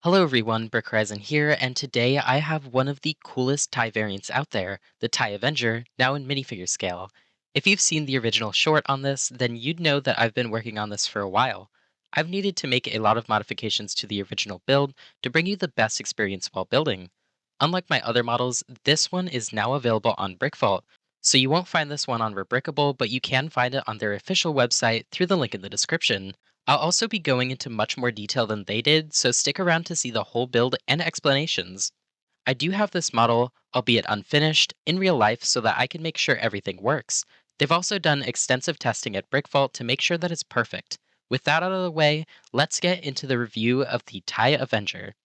Hello everyone, BrickHorizon here, and today I have one of the coolest TIE variants out there, the TIE Avenger, now in minifigure scale. If you've seen the original short on this, then you'd know that I've been working on this for a while. I've needed to make a lot of modifications to the original build to bring you the best experience while building. Unlike my other models, this one is now available on BrickVault, so you won't find this one on Rebrickable, but you can find it on their official website through the link in the description. I'll also be going into much more detail than they did, so stick around to see the whole build and explanations. I do have this model, albeit unfinished, in real life so that I can make sure everything works. They've also done extensive testing at BrickVault to make sure that it's perfect. With that out of the way, let's get into the review of the TIE Avenger.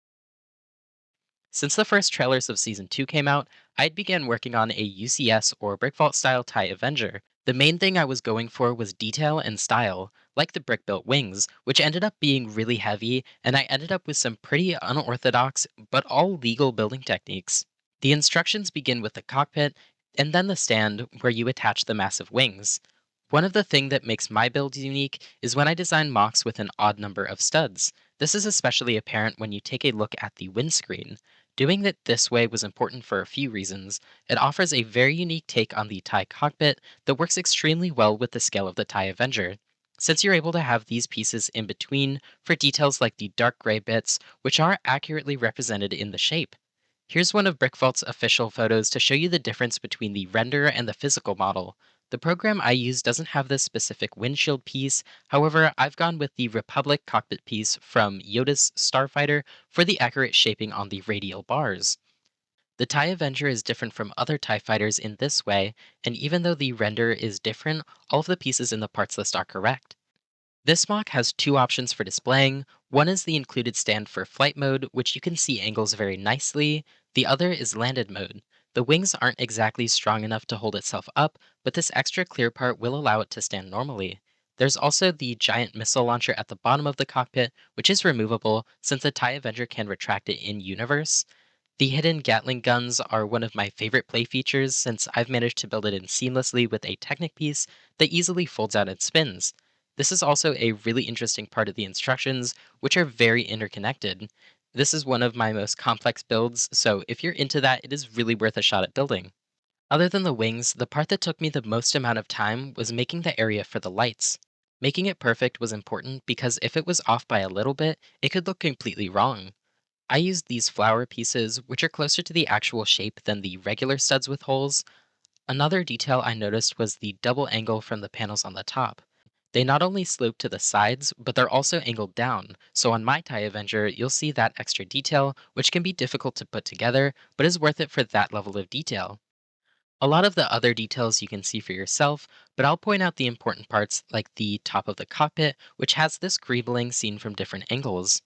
Since the first trailers of Season 2 came out, I'd began working on a UCS or BrickVault style TIE Avenger. The main thing I was going for was detail and style, like the brick built wings, which ended up being really heavy, and I ended up with some pretty unorthodox but all legal building techniques. The instructions begin with the cockpit and then the stand where you attach the massive wings. One of the things that makes my build unique is when I design mocks with an odd number of studs. This is especially apparent when you take a look at the windscreen. Doing it this way was important for a few reasons. It offers a very unique take on the TIE cockpit that works extremely well with the scale of the TIE Avenger, since you're able to have these pieces in between for details like the dark gray bits, which are accurately represented in the shape. Here's one of BrickVault's official photos to show you the difference between the render and the physical model. The program I use doesn't have this specific windshield piece, however, I've gone with the Republic cockpit piece from Yoda's Starfighter for the accurate shaping on the radial bars. The TIE Avenger is different from other TIE fighters in this way, and even though the render is different, all of the pieces in the parts list are correct. This mock has two options for displaying. One is the included stand for flight mode, which you can see angles very nicely. The other is landed mode. The wings aren't exactly strong enough to hold itself up, but this extra clear part will allow it to stand normally. There's also the giant missile launcher at the bottom of the cockpit, which is removable since the TIE Avenger can retract it in universe. The hidden Gatling guns are one of my favorite play features since I've managed to build it in seamlessly with a Technic piece that easily folds out and spins. This is also a really interesting part of the instructions, which are very interconnected. This is one of my most complex builds, so if you're into that, it is really worth a shot at building. Other than the wings, the part that took me the most amount of time was making the area for the lights. Making it perfect was important because if it was off by a little bit, it could look completely wrong. I used these flower pieces, which are closer to the actual shape than the regular studs with holes. Another detail I noticed was the double angle from the panels on the top. They not only slope to the sides, but they're also angled down, so on my TIE Avenger, you'll see that extra detail, which can be difficult to put together, but is worth it for that level of detail. A lot of the other details you can see for yourself, but I'll point out the important parts like the top of the cockpit, which has this greebling seen from different angles.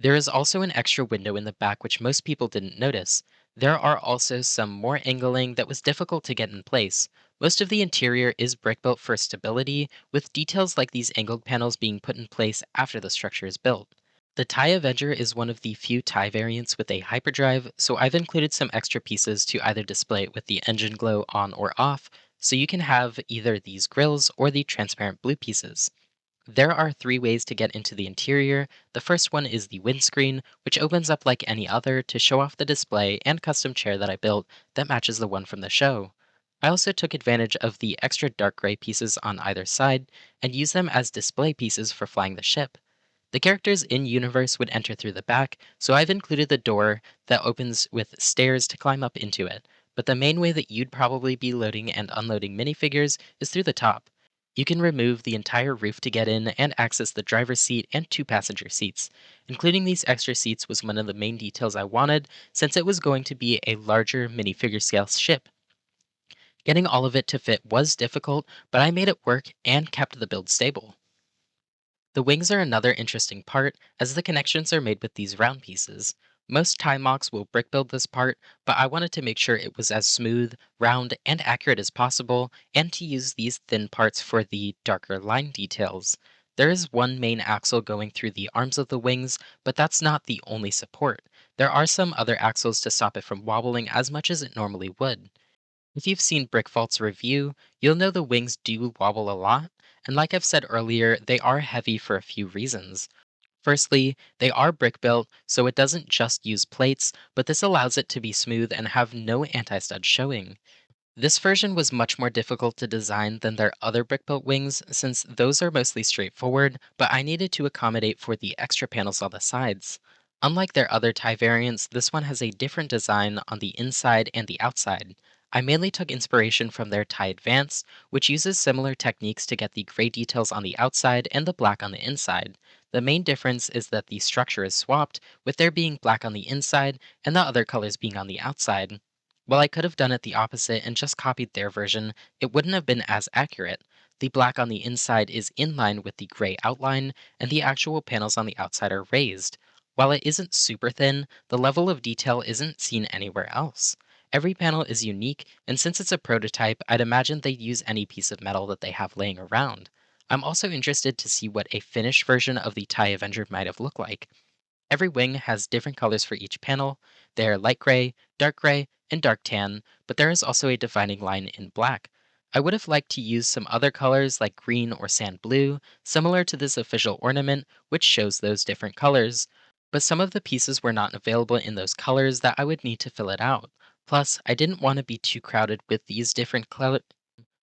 There is also an extra window in the back which most people didn't notice. There are also some more angling that was difficult to get in place. Most of the interior is brick built for stability, with details like these angled panels being put in place after the structure is built. The TIE Avenger is one of the few TIE variants with a hyperdrive, so I've included some extra pieces to either display it with the engine glow on or off, so you can have either these grills or the transparent blue pieces. There are three ways to get into the interior. The first one is the windscreen, which opens up like any other to show off the display and custom chair that I built that matches the one from the show. I also took advantage of the extra dark gray pieces on either side and used them as display pieces for flying the ship. The characters in universe would enter through the back, so I've included the door that opens with stairs to climb up into it. But the main way that you'd probably be loading and unloading minifigures is through the top. You can remove the entire roof to get in and access the driver's seat and two passenger seats. Including these extra seats was one of the main details I wanted since it was going to be a larger minifigure scale ship. Getting all of it to fit was difficult, but I made it work and kept the build stable. The wings are another interesting part, as the connections are made with these round pieces. Most tie mocks will brick build this part, but I wanted to make sure it was as smooth, round, and accurate as possible, and to use these thin parts for the darker line details. There is one main axle going through the arms of the wings, but that's not the only support. There are some other axles to stop it from wobbling as much as it normally would. If you've seen BrickVault's review, you'll know the wings do wobble a lot, and like I've said earlier, they are heavy for a few reasons. Firstly, they are brick built, so it doesn't just use plates, but this allows it to be smooth and have no anti-stud showing. This version was much more difficult to design than their other brick-built wings since those are mostly straightforward, but I needed to accommodate for the extra panels on the sides. Unlike their other TIE variants, this one has a different design on the inside and the outside. I mainly took inspiration from their TIE Advance, which uses similar techniques to get the gray details on the outside and the black on the inside. The main difference is that the structure is swapped, with there being black on the inside and the other colors being on the outside. While I could have done it the opposite and just copied their version, it wouldn't have been as accurate. The black on the inside is in line with the gray outline, and the actual panels on the outside are raised. While it isn't super thin, the level of detail isn't seen anywhere else. Every panel is unique, and since it's a prototype, I'd imagine they'd use any piece of metal that they have laying around. I'm also interested to see what a finished version of the TIE Avenger might have looked like. Every wing has different colors for each panel. They are light gray, and dark tan, but there is also a defining line in black. I would have liked to use some other colors like green or sand blue, similar to this official ornament, which shows those different colors. But some of the pieces were not available in those colors that I would need to fill it out. Plus, I didn't want to be too crowded with these different colors.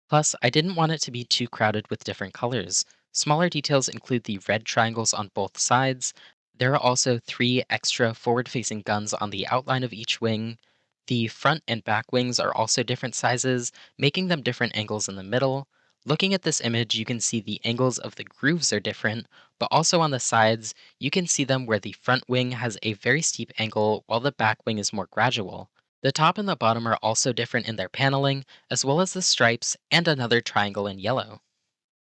Plus, I didn't want it to be too crowded with different colors. Smaller details include the red triangles on both sides. There are also three extra forward facing guns on the outline of each wing. The front and back wings are also different sizes, making them different angles in the middle. Looking at this image, you can see the angles of the grooves are different, but also on the sides, you can see them where the front wing has a very steep angle while the back wing is more gradual. The top and the bottom are also different in their paneling, as well as the stripes and another triangle in yellow.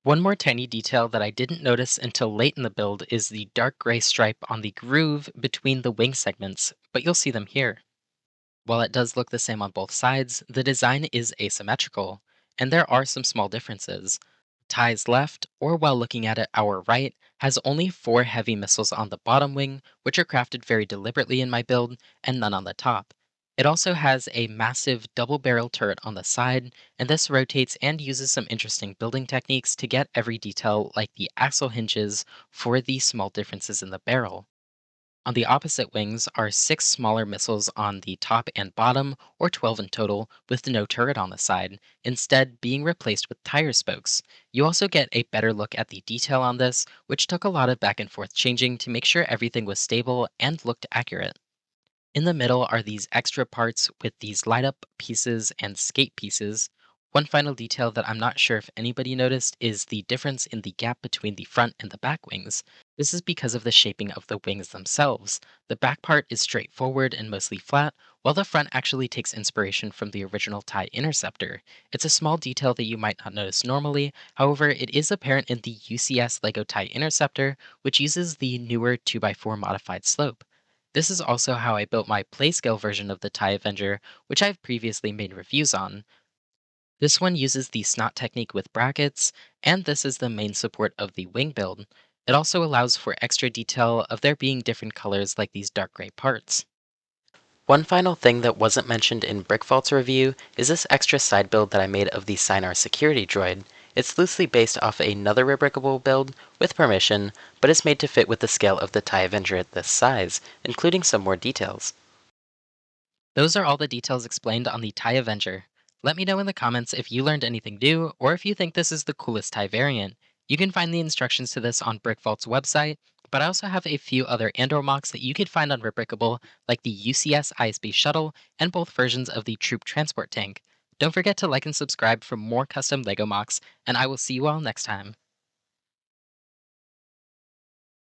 One more tiny detail that I didn't notice until late in the build is the dark gray stripe on the groove between the wing segments, but you'll see them here. While it does look the same on both sides, the design is asymmetrical, and there are some small differences. Ty's left, or while looking at it our right, has only 4 heavy missiles on the bottom wing, which are crafted very deliberately in my build, and none on the top. It also has a massive double barrel turret on the side, and this rotates and uses some interesting building techniques to get every detail like the axle hinges for the small differences in the barrel. On the opposite wings are 6 smaller missiles on the top and bottom, or 12 in total, with no turret on the side, instead being replaced with tire spokes. You also get a better look at the detail on this, which took a lot of back and forth changing to make sure everything was stable and looked accurate. In the middle are these extra parts with these light up pieces and skate pieces. One final detail that I'm not sure if anybody noticed is the difference in the gap between the front and the back wings. This is because of the shaping of the wings themselves. The back part is straightforward and mostly flat, while the front actually takes inspiration from the original TIE Interceptor. It's a small detail that you might not notice normally, however, it is apparent in the UCS LEGO TIE Interceptor, which uses the newer 2x4 modified slope. This is also how I built my playscale version of the TIE Avenger, which I've previously made reviews on. This one uses the snot technique with brackets, and this is the main support of the wing build. It also allows for extra detail of there being different colors like these dark gray parts. One final thing that wasn't mentioned in BrickVault's review is this extra side build that I made of the Sinar security droid. It's loosely based off another rebrickable build, with permission, but is made to fit with the scale of the TIE Avenger at this size, including some more details. Those are all the details explained on the TIE Avenger. Let me know in the comments if you learned anything new, or if you think this is the coolest TIE variant. You can find the instructions to this on BrickVault's website, but I also have a few other Andor mocks that you could find on Rebrickable, like the UCS ISB shuttle and both versions of the troop transport tank. Don't forget to like and subscribe for more custom LEGO mocks, and I will see you all next time.